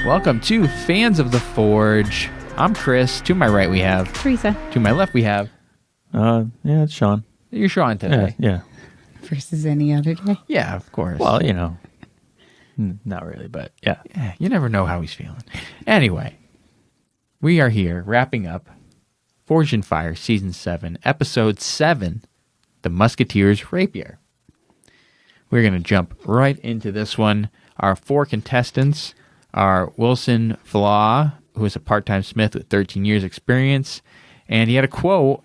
Welcome to Fans of the Forge. I'm Chris. To my right we have Teresa. To my left we have It's Sean. You're Sean today. Yeah. Versus any other day. Yeah, of course. Well, not really, but yeah. You never know how he's feeling. Anyway, we are here wrapping up Forged in Fire Season 7, Episode 7, The Musketeer's Rapier. We're going to jump right into this one. Our four contestants are Wilson Flaw, who is a part-time smith with 13 years experience. And he had a quote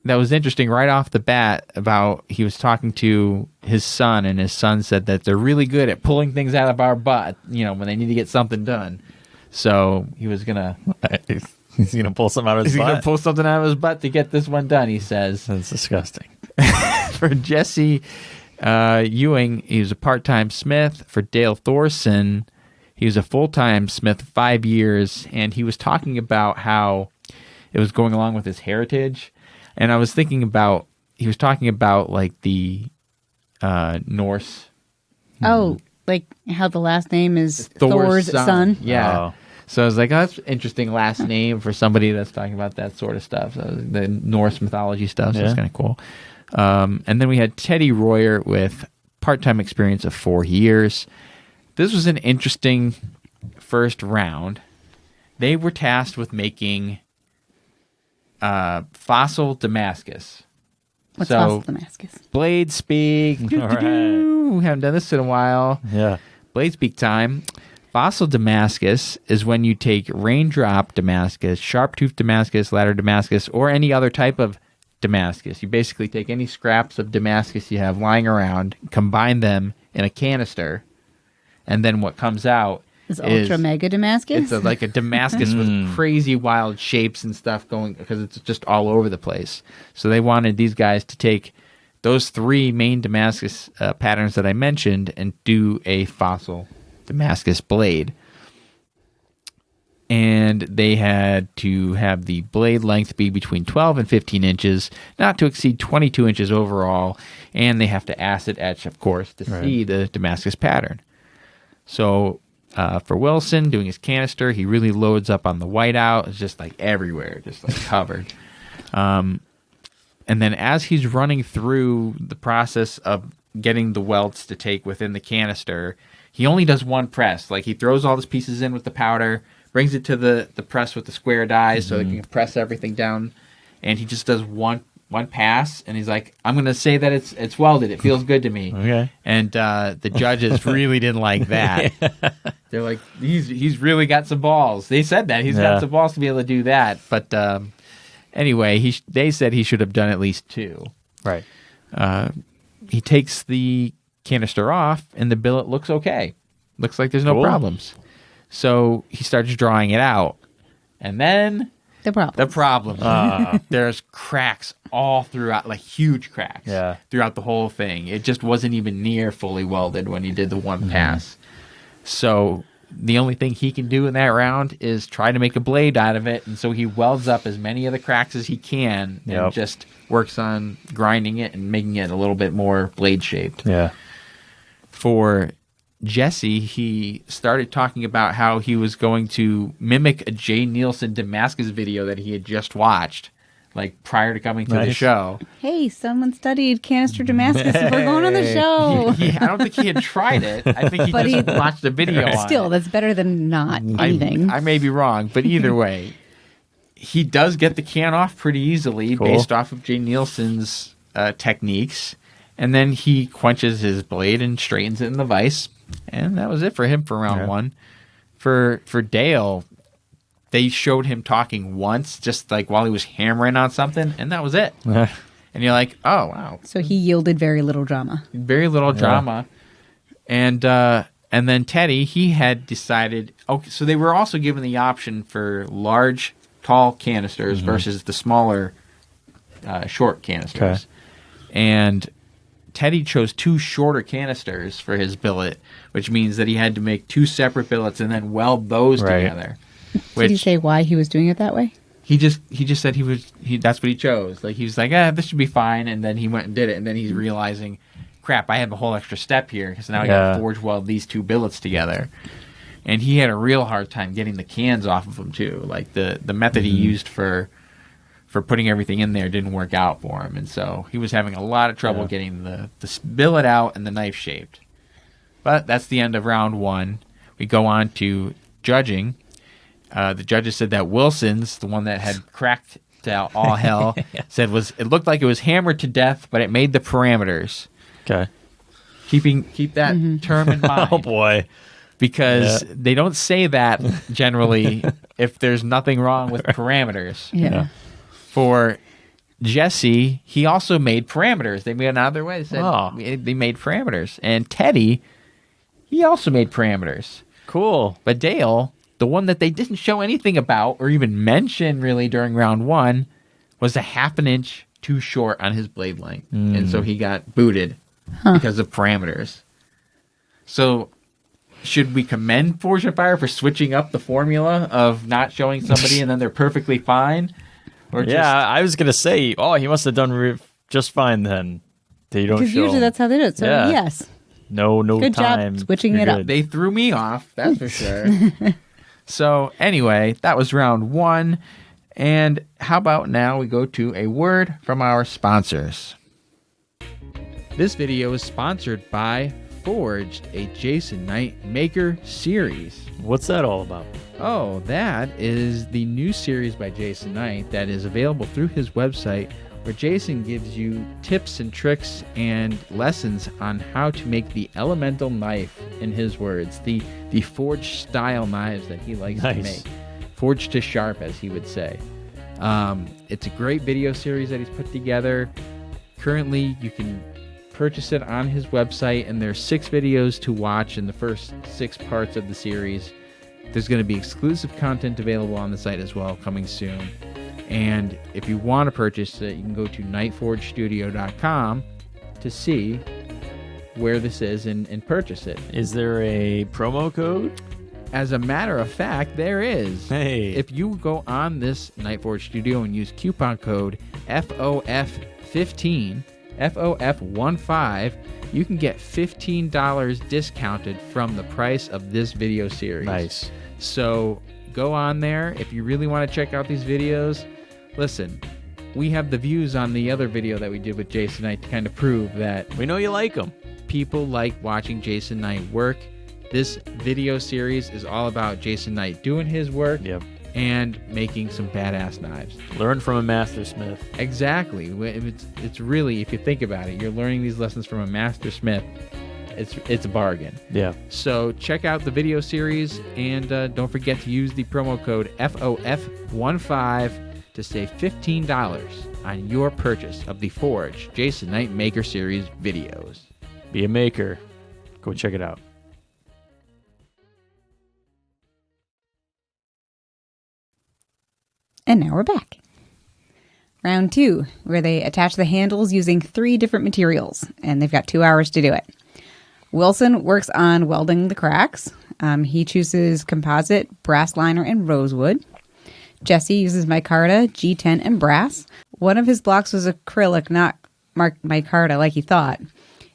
that was interesting right off the bat about he was talking to his son, and his son said that they're really good at pulling things out of our butt, when they need to get something done. So he was going to... He's going to pull something out of his butt? He's going to pull something out of his butt to get this one done, he says. That's disgusting. For Jesse Ewing, he was a part-time smith. For Dale Thorson, he was a full-time smith 5 years, and he was talking about how it was going along with his heritage. And I was thinking about, he was talking about like the Norse. Oh, like how the last name is Thor's son. Yeah. Oh. So I was like, that's an interesting last name for somebody that's talking about that sort of stuff. So the Norse mythology stuff. So it's kind of cool. And then we had Teddy Royer with part-time experience of 4 years. This was an interesting first round. They were tasked with making fossil Damascus. What's fossil Damascus? Blade speak. All right. We haven't done this in a while. Yeah. Blade speak time. Fossil Damascus is when you take raindrop Damascus, sharp-toothed Damascus, ladder Damascus, or any other type of Damascus. You basically take any scraps of Damascus you have lying around, combine them in a canister, and then what comes out is ultra mega Damascus. It's like a Damascus with crazy wild shapes and stuff going, because it's just all over the place. So they wanted these guys to take those three main Damascus patterns that I mentioned and do a fossil Damascus blade. And they had to have the blade length be between 12 and 15 inches, not to exceed 22 inches overall, and they have to acid etch, of course, to see the Damascus pattern. So for Wilson, doing his canister, he really loads up on the whiteout. It's just like everywhere, just like covered. And then as he's running through the process of getting the welts to take within the canister, he only does one press. Like he throws all his pieces in with the powder, brings it to the press with the square dies so they can press everything down, and he just does one pass, and he's like, I'm going to say that it's welded. It feels good to me. Okay. And the judges really didn't like that. They're like, he's really got some balls. They said that. He's got some balls to be able to do that. But anyway, they said he should have done at least two. Right. He takes the canister off, and the billet looks okay. Looks like there's no problems. So he starts drawing it out. And then... The problem. There's cracks all throughout, like huge cracks throughout the whole thing. It just wasn't even near fully welded when he did the one pass. So the only thing he can do in that round is try to make a blade out of it. And so he welds up as many of the cracks as he can and just works on grinding it and making it a little bit more blade shaped. Yeah. For Jesse, he started talking about how he was going to mimic a Jay Nielsen Damascus video that he had just watched, like prior to coming to the show. Hey, someone studied canister Damascus. We're going on the show. I don't think he had tried it. I think he just watched the video on Still, it. that's better than not anything. I may be wrong, but either way, he does get the can off pretty easily based off of Jay Nielsen's techniques. And then he quenches his blade and straightens it in the vise. And that was it for him for round one. For Dale, they showed him talking once, just like while he was hammering on something, and that was it. And you're like, oh, wow. So he yielded very little drama. Very little drama. And then Teddy, he had decided, okay, so they were also given the option for large, tall canisters versus the smaller, short canisters. And Teddy chose two shorter canisters for his billet, which means that he had to make two separate billets and then weld those together. Did he say why he was doing it that way? He just said that's what he chose. Like he was like, this should be fine, and then he went and did it, and then he's realizing, crap, I have a whole extra step here because now I got to forge weld these two billets together. And he had a real hard time getting the cans off of them too. Like the method he used for putting everything in there didn't work out for him, and so he was having a lot of trouble getting the billet out and the knife shaped. But that's the end of round 1. We go on to judging. The judges said that Wilson's, the one that had cracked to all hell, said it looked like it was hammered to death, but it made the parameters. Okay. Keep that term in mind. Oh boy. Because they don't say that generally if there's nothing wrong with parameters. Yeah. For Jesse, he also made parameters. They went out of their way. They said they made parameters. And Teddy, he also made parameters. Cool. But Dale, the one that they didn't show anything about or even mention really during round 1, was a half an inch too short on his blade length. And so he got booted because of parameters. So should we commend Forge and Fire for switching up the formula of not showing somebody and then they're perfectly fine? Or I was going to say, he must have done just fine then. They don't show. Because usually that's how they do it. So, yes. No Good time. job switching it up. They threw me off, that's for sure. So, anyway, that was round 1. And how about now we go to a word from our sponsors. This video is sponsored by Forged, a Jason Knight Maker series. What's that all about? Oh, that is the new series by Jason Knight that is available through his website, where Jason gives you tips and tricks and lessons on how to make the elemental knife, in his words, the forged style knives that he likes to make. Forged to sharp, as he would say. It's a great video series that he's put together. Currently, you can purchase it on his website, and there's 6 videos to watch in the first 6 parts of the series. There's going to be exclusive content available on the site as well, coming soon. And if you want to purchase it, you can go to nightforgestudio.com to see where this is and purchase it. Is there a promo code? As a matter of fact, there is. Hey. If you go on this Nightforge Studio and use coupon code FOF15, FOF15, you can get $15 discounted from the price of this video series. Nice. So go on there. If you really want to check out these videos, listen, we have the views on the other video that we did with Jason Knight to kind of prove that We know you like them. people like watching Jason Knight work. This video series is all about Jason Knight doing his work and making some badass knives. Learn from a master smith. Exactly. It's really, if you think about it, you're learning these lessons from a master smith. It's a bargain. Yeah. So check out the video series, and don't forget to use the promo code FOF15 to save $15 on your purchase of the Forge Jason Knight Maker Series videos. Be a maker. Go check it out. And now we're back. Round 2, where they attach the handles using 3 different materials, and they've got 2 hours to do it. Wilson works on welding the cracks. He chooses composite, brass liner, and rosewood. Jesse uses micarta, G10, and brass. One of his blocks was acrylic, not micarta like he thought,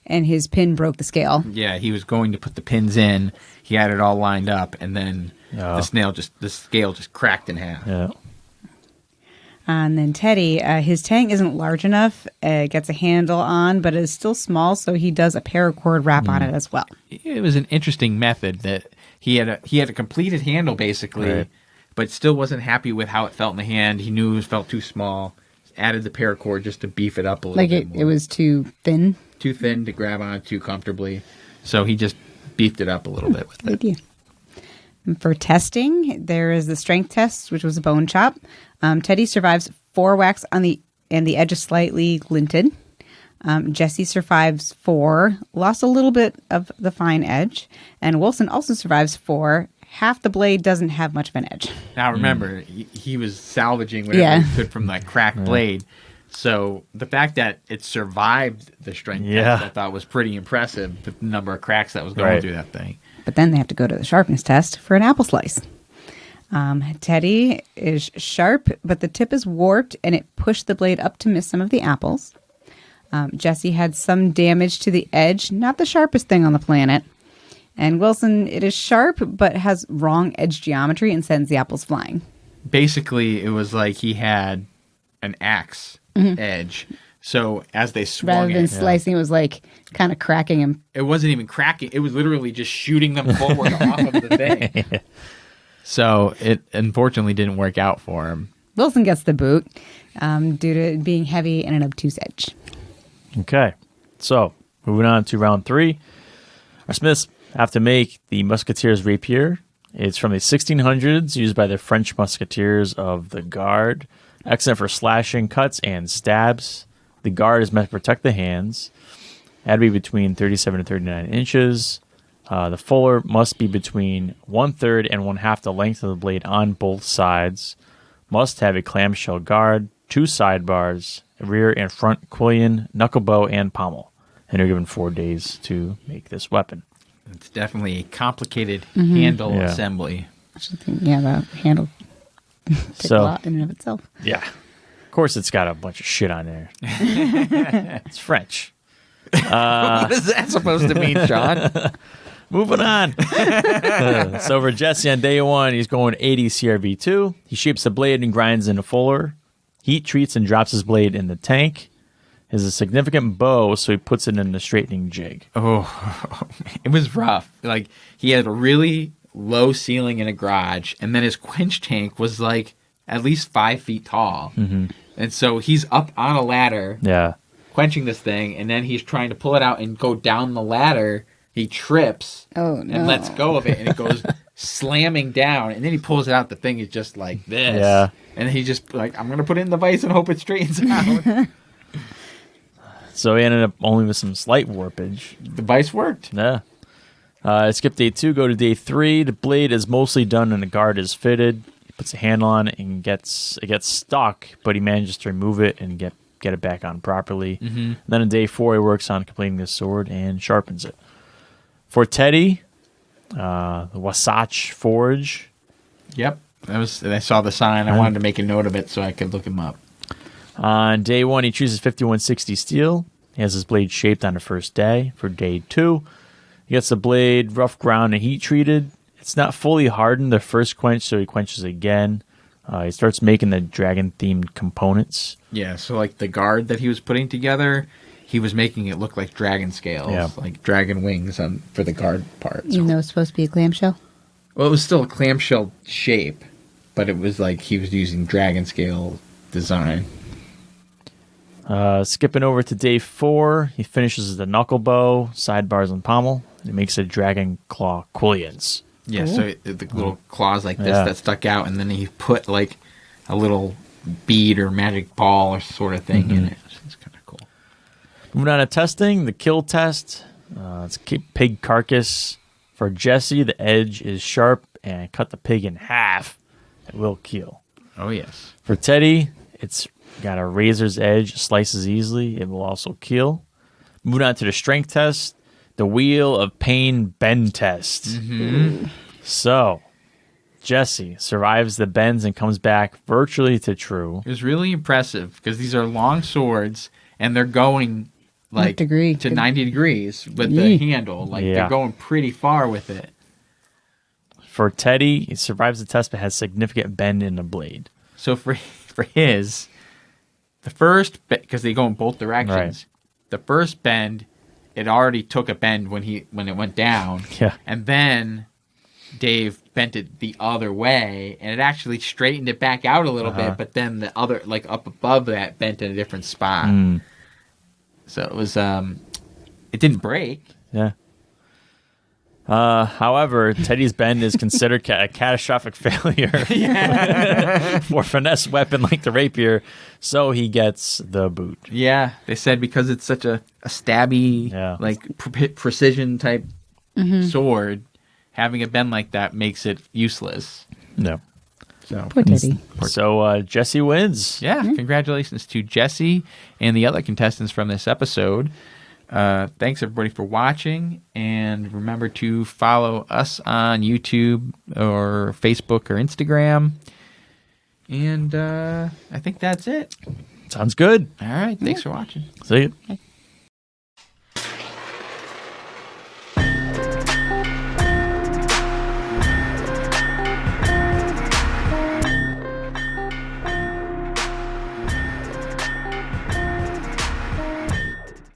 and his pin broke the scale. Yeah, he was going to put the pins in. He had it all lined up, and then the scale just cracked in half. Yeah. And then Teddy, his tang isn't large enough. It gets a handle on, but it is still small, so he does a paracord wrap on it as well. It was an interesting method that he had a completed handle basically, but still wasn't happy with how it felt in the hand. He knew it felt too small. Added the paracord just to beef it up a little bit more. It was too thin? Too thin to grab on too comfortably. So he just beefed it up a little bit with it. Idea. For testing, there is the strength test, which was a bone chop. Teddy survives 4 whacks on the edge is slightly glinted. Jesse survives 4, lost a little bit of the fine edge. And Wilson also survives 4. Half the blade doesn't have much of an edge. Now remember, he was salvaging whatever he could from that cracked blade. So the fact that it survived the strength test, I thought was pretty impressive, the number of cracks that was going through that thing. But then they have to go to the sharpness test for an apple slice. Teddy is sharp, but the tip is warped, and it pushed the blade up to miss some of the apples. Jesse had some damage to the edge, not the sharpest thing on the planet. And Wilson, it is sharp, but has wrong edge geometry and sends the apples flying. Basically, it was like he had an axe edge. So as they swung Rather than it, slicing, it was like kind of cracking him. it wasn't even cracking. It was literally just shooting them forward off of the thing. So it unfortunately didn't work out for him. Wilson gets the boot due to it being heavy and an obtuse edge. Okay. So, moving on to round 3. Our smiths have to make the Musketeer's Rapier. It's from the 1600s, used by the French musketeers of the Guard. Excellent for slashing, cuts, and stabs. The Guard is meant to protect the hands. It had to be between 37 and 39 inches. The fuller must be between 1/3 and 1/2 the length of the blade on both sides. Must have a clamshell guard, 2 sidebars, a rear and front quillion, knuckle bow, and pommel. And you're given 4 days to make this weapon. It's definitely a complicated handle Yeah. assembly. I should think, yeah, that handle takes a lot in and of itself. Yeah. Of course, it's got a bunch of shit on there. It's French. What is that supposed to mean, Sean? Moving on. So for Jesse on day 1, he's going 80 CRV2. He shapes the blade and grinds in a fuller. Heat treats and drops his blade in the tank. He has a significant bow, so he puts it in the straightening jig. Oh, it was rough. Like, he had a really low ceiling in a garage, and then his quench tank was like at least 5 feet tall. Mm-hmm. And so he's up on a ladder, Yeah. quenching this thing, and then he's trying to pull it out and go down the ladder. He trips and lets go of it, and it goes slamming down, and then he pulls it out. The thing is just like this. Yeah. And he just like, I'm going to put it in the vise and hope it straightens out. So he ended up only with some slight warpage. The vise worked. Yeah. Skip day 2, go to day 3. The blade is mostly done and the guard is fitted. He puts a handle on it and it gets stuck, but he manages to remove it and get it back on properly. Mm-hmm. Then on day 4, he works on completing the sword and sharpens it. For Teddy, the Wasatch Forge. Yep. I saw the sign. I wanted to make a note of it so I could look him up. On day 1, he chooses 5160 steel. He has his blade shaped on the first day. For day 2, he gets the blade rough ground and heat treated. It's not fully hardened the first quench, so he quenches again. He starts making the dragon-themed components. Yeah, so like the guard that he was putting together, he was making it look like dragon scales, like dragon wings for the guard parts. Even though it's supposed to be a clamshell? Well, it was still a clamshell shape, but it was like he was using dragon scale design. Skipping over to day 4, he finishes the knuckle bow, sidebars, and pommel. And he makes a dragon claw quillions. Yeah, so the little claws like this that stuck out, and then he put like a little bead or magic ball or sort of thing in it. It's kind of cool. Moving on to testing, the kill test. It's pig carcass. For Jesse, the edge is sharp, and cut the pig in half. It will kill. Oh, yes. For Teddy, it's got a razor's edge, slices easily. It will also kill. Moving on to the strength test, the Wheel of Pain bend test. Mm-hmm. So, Jesse survives the bends and comes back virtually to true. It was really impressive because these are long swords, and they're going like to 90 degrees with the handle. Like they're going pretty far with it. For Teddy, he survives the test but has significant bend in the blade. So for his, the first, because they go in both directions, right. The first bend, it already took a bend when it went down. Yeah. And then Dave bent it the other way, and it actually straightened it back out a little bit, but then the other, like up above that, bent in a different spot. Mm. So it was, it didn't break. Yeah. However, Teddy's bend is considered a catastrophic failure for a finesse weapon like the rapier, so he gets the boot. Yeah, they said because it's such a stabby, like precision type sword, having a bend like that makes it useless. No. So poor Teddy. So Jesse wins. Yeah, congratulations to Jesse and the other contestants from this episode. Thanks everybody for watching, and remember to follow us on YouTube or Facebook or Instagram. And I think that's it. Sounds good. All right, thanks for watching. See you.